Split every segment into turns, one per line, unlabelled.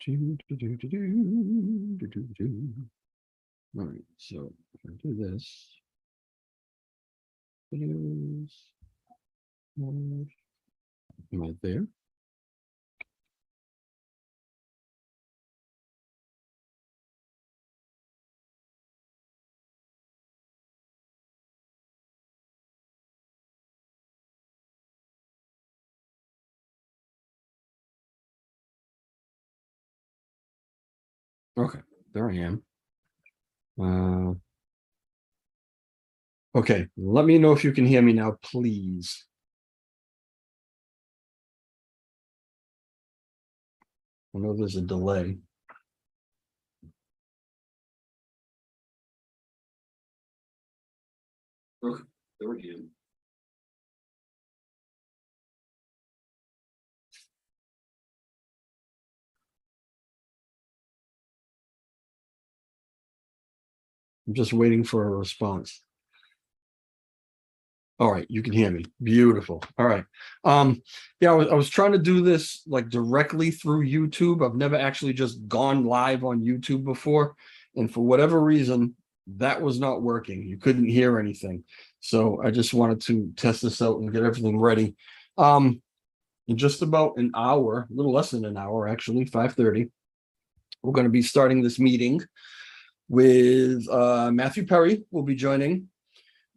All right, so if I do this, videos, am I there? Okay, there I am. Okay, let me know if you can hear me now, please. I know there's a delay. Okay, there we go. I'm just waiting for a response. All right, you can hear me. Beautiful. All right. Yeah, I was trying to do this like directly through YouTube. I've never actually just gone live on YouTube before, and for whatever reason, that was not working. You couldn't hear anything. So I just wanted to test this out and get everything ready. In just about an hour, a little less than an hour, actually, 5:30, we're going to be starting this meeting with Matthew Perry will be joining,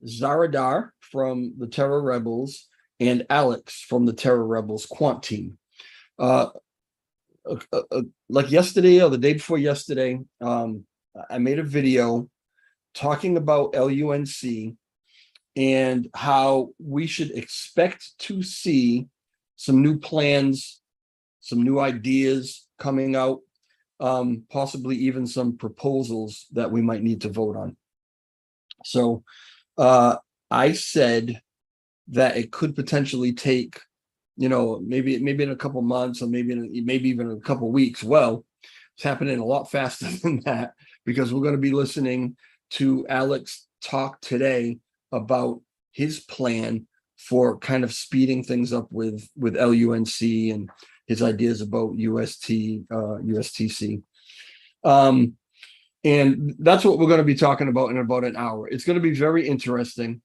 Zaradar from the Terra Rebels, and Alex from the Terra Rebels Quant team. Like yesterday or the day before yesterday, I made a video talking about LUNC and how we should expect to see some new plans, some new ideas coming out, possibly even some proposals that we might need to vote on. So I said that it could potentially take, maybe in a couple months or maybe even a couple weeks. Well, it's happening a lot faster than that because we're going to be listening to Alex talk today about his plan for kind of speeding things up with LUNC and his ideas about USTC. And that's what we're going to be talking about in about an hour. It's going to be very interesting.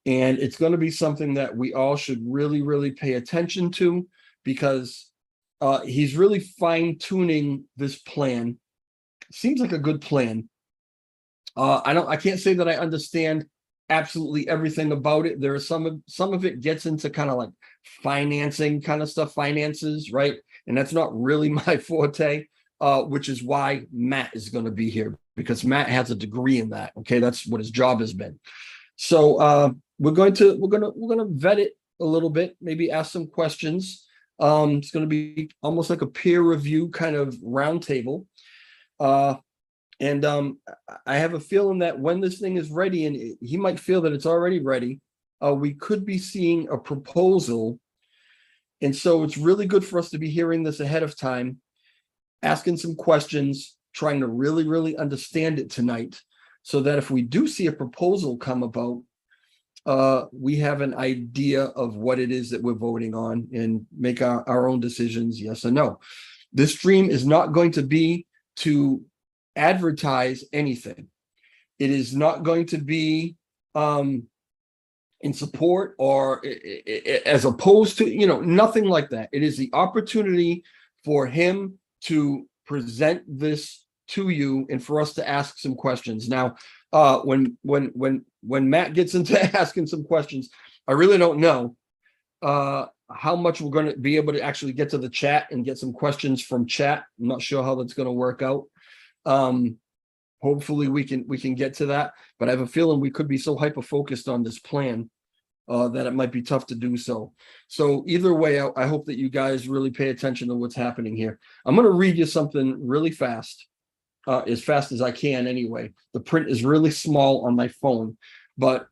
And it's going to be something that we all should really, really pay attention to because he's really fine-tuning this plan. Seems like a good plan. I can't say that I understand absolutely everything about it. There are some of it gets into kind of like financing kind of stuff, finances, right? And that's not really my forte, which is why Matt is going to be here because Matt has a degree in that. Okay, that's what his job has been. So we're gonna vet it a little bit, maybe ask some questions. It's going to be almost like a peer review kind of roundtable. And I have a feeling that when this thing is ready, and he might feel that it's already ready, we could be seeing a proposal. And so it's really good for us to be hearing this ahead of time, asking some questions, trying to really, really understand it tonight, so that if we do see a proposal come about, we have an idea of what it is that we're voting on and make our own decisions, yes or no. This stream is not going to be to advertise anything. It is not going to be in support or as opposed to, nothing like that. It is the opportunity for him to present this to you and for us to ask some questions. Now, when Matt gets into asking some questions, I really don't know how much we're going to be able to actually get to the chat and get some questions from chat. I'm not sure how that's going to work out. Hopefully we can get to that, but I have a feeling we could be so hyper focused on this plan that it might be tough to do so. So either way, I hope that you guys really pay attention to what's happening here. I'm going to read you something really fast as I can anyway. The print is really small on my phone, but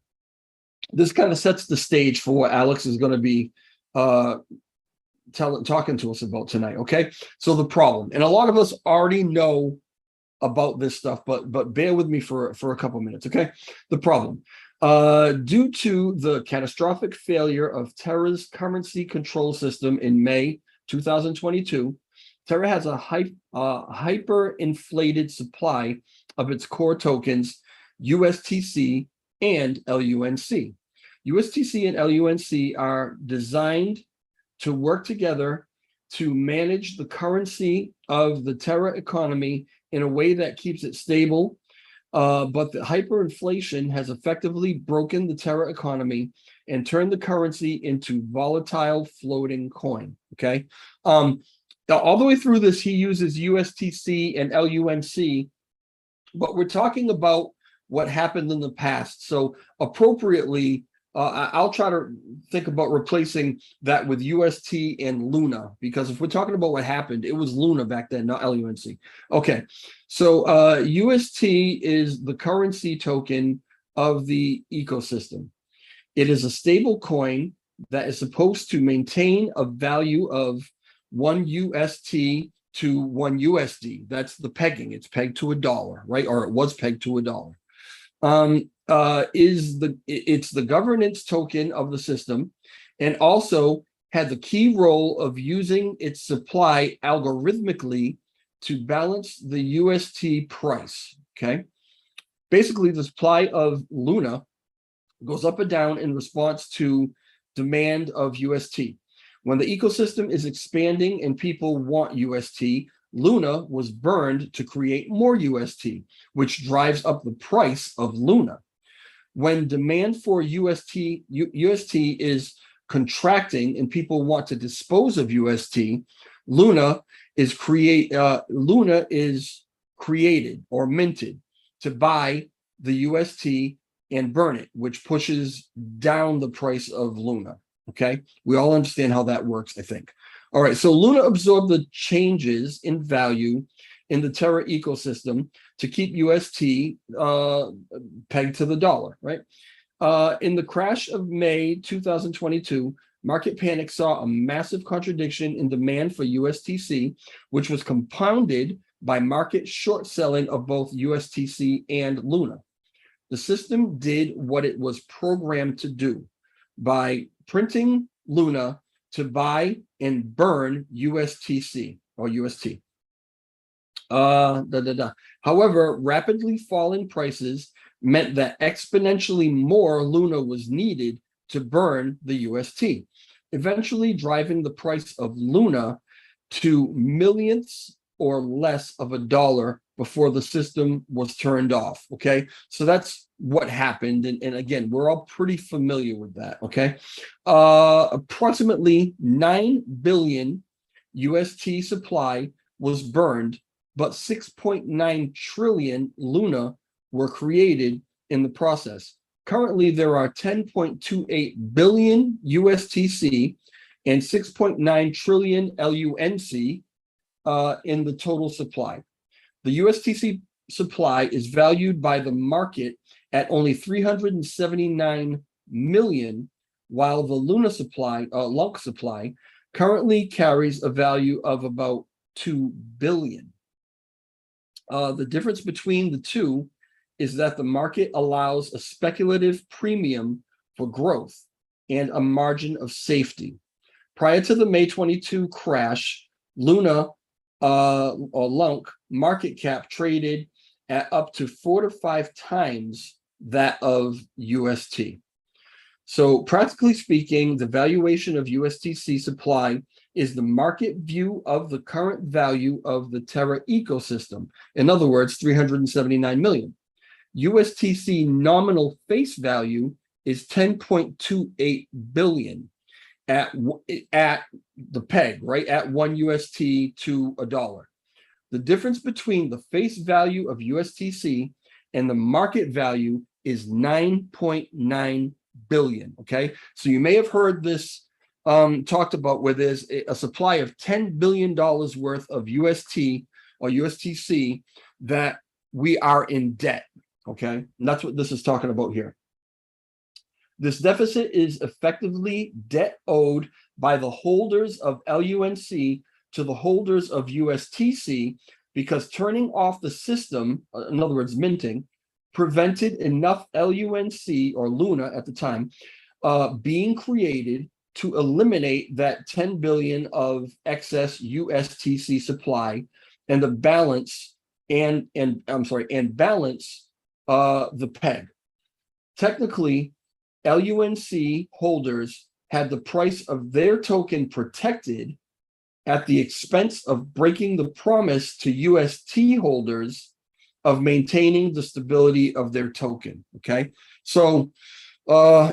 this kind of sets the stage for what Alex is going to be talking to us about tonight. Okay, so the problem, and a lot of us already know about this stuff, but bear with me for a couple minutes. Okay, the problem. Due to the catastrophic failure of Terra's currency control system in May 2022, Terra has a hyperinflated supply of its core tokens, USTC and LUNC. USTC and LUNC are designed to work together to manage the currency of the Terra economy in a way that keeps it stable. But the hyperinflation has effectively broken the Terra economy and turned the currency into volatile floating coin. Okay. All the way through this, he uses USTC and LUNC, but we're talking about what happened in the past. So appropriately, I'll try to think about replacing that with UST and Luna, because if we're talking about what happened, it was Luna back then, not LUNC. Okay, so UST is the currency token of the ecosystem. It is a stable coin that is supposed to maintain a value of 1 UST to 1 USD. That's the pegging. It's pegged to $1, right? Or it was pegged to $1. It's the governance token of the system, and also had the key role of using its supply algorithmically to balance the UST price. Okay, basically the supply of Luna goes up and down in response to demand of UST. When the ecosystem is expanding and people want UST, Luna was burned to create more UST, which drives up the price of Luna. When demand for UST is contracting and people want to dispose of UST, Luna is created or minted to buy the UST and burn it, which pushes down the price of Luna. Okay, we all understand how that works, I think. All right, so Luna absorbed the changes in value in the Terra ecosystem to keep UST pegged to the dollar, right? In the crash of May 2022, market panic saw a massive contradiction in demand for USTC, which was compounded by market short selling of both USTC and Luna. The system did what it was programmed to do by printing Luna to buy and burn USTC or UST. However, rapidly falling prices meant that exponentially more Luna was needed to burn the UST, eventually driving the price of Luna to millionths or less of a dollar before the system was turned off. Okay, so that's what happened, and again, we're all pretty familiar with that. Okay, approximately 9 billion UST supply was burned, but 6.9 trillion Luna were created in the process. Currently, there are 10.28 billion USTC and 6.9 trillion LUNC in the total supply. The USTC supply is valued by the market at only 379 million, while the Luna supply, LUNC supply, currently carries a value of about 2 billion. The difference between the two is that the market allows a speculative premium for growth and a margin of safety. Prior to the May 22 crash, Luna or LUNC market cap traded at up to 4 to 5 times that of UST. So practically speaking, the valuation of USTC supply is the market view of the current value of the Terra ecosystem. In other words, 379 million. USTC nominal face value is 10.28 billion at the peg, right? At 1 UST to a dollar. The difference between the face value of USTC and the market value is 9.9 billion. Okay, so you may have heard this talked about where there's a supply of $10 billion worth of UST or USTC that we are in debt. Okay, and that's what this is talking about here. This deficit is effectively debt owed by the holders of LUNC to the holders of USTC because turning off the system, in other words, minting, prevented enough LUNC or Luna at the time being created to eliminate that 10 billion of excess USTC supply and the balance and balance the peg. Technically, LUNC holders had the price of their token protected at the expense of breaking the promise to UST holders of maintaining the stability of their token. Okay, so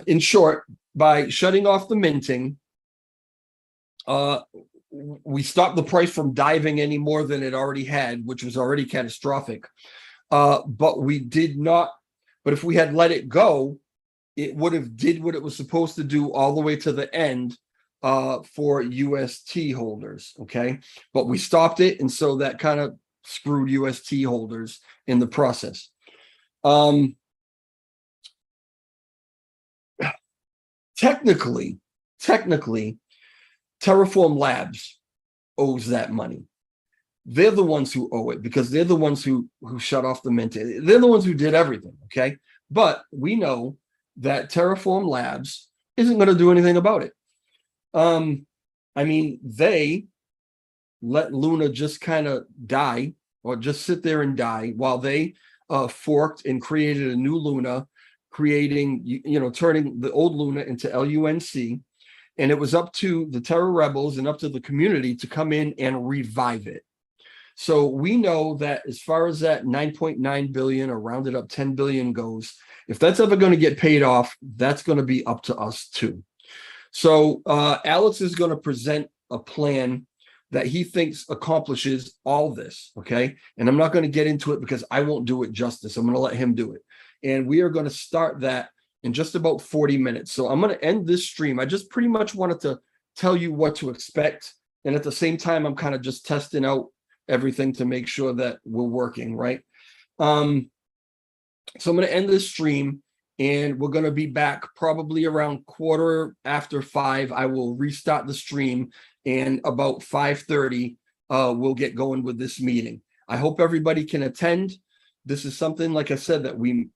in short, by shutting off the minting, we stopped the price from diving any more than it already had, which was already catastrophic. But we did not. But if we had let it go, it would have did what it was supposed to do all the way to the end for UST holders. Okay, but we stopped it, and so that kind of screwed UST holders in the process. Technically, Terraform Labs owes that money. They're the ones who owe it because they're the ones who shut off the mint. They're the ones who did everything. Okay, but we know that Terraform Labs isn't going to do anything about it. I mean, they let Luna just kind of die or just sit there and die while they forked and created a new Luna, creating, turning the old Luna into LUNC. And it was up to the Terra rebels and up to the community to come in and revive it. So we know that as far as that 9.9 billion or rounded up 10 billion goes, if that's ever going to get paid off, that's going to be up to us too. So Alex is going to present a plan that he thinks accomplishes all this, okay? And I'm not going to get into it because I won't do it justice. I'm going to let him do it. And we are going to start that in just about 40 minutes. So I'm going to end this stream. I just pretty much wanted to tell you what to expect. And at the same time, I'm kind of just testing out everything to make sure that we're working, right? So I'm going to end this stream. And we're going to be back probably around 5:15. I will restart the stream, and about 5:30, we'll get going with this meeting. I hope everybody can attend. This is something, like I said, that we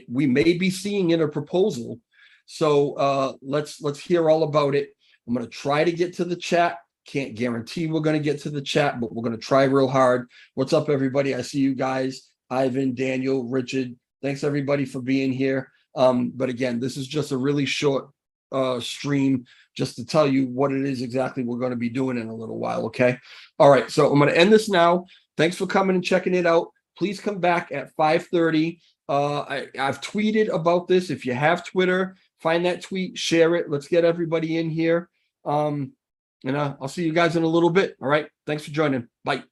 may be seeing in a proposal. So let's hear all about it. I'm going to try to get to the chat. Can't guarantee we're going to get to the chat, but we're going to try real hard. What's up, everybody? I see you guys. Ivan, Daniel, Richard. Thanks, everybody, for being here. But again, this is just a really short stream just to tell you what it is exactly we're going to be doing in a little while, okay? All right, so I'm going to end this now. Thanks for coming and checking it out. Please come back at 5:30. I've tweeted about this. If you have Twitter, find that tweet, share it. Let's get everybody in here. And I'll see you guys in a little bit. All right, thanks for joining. Bye.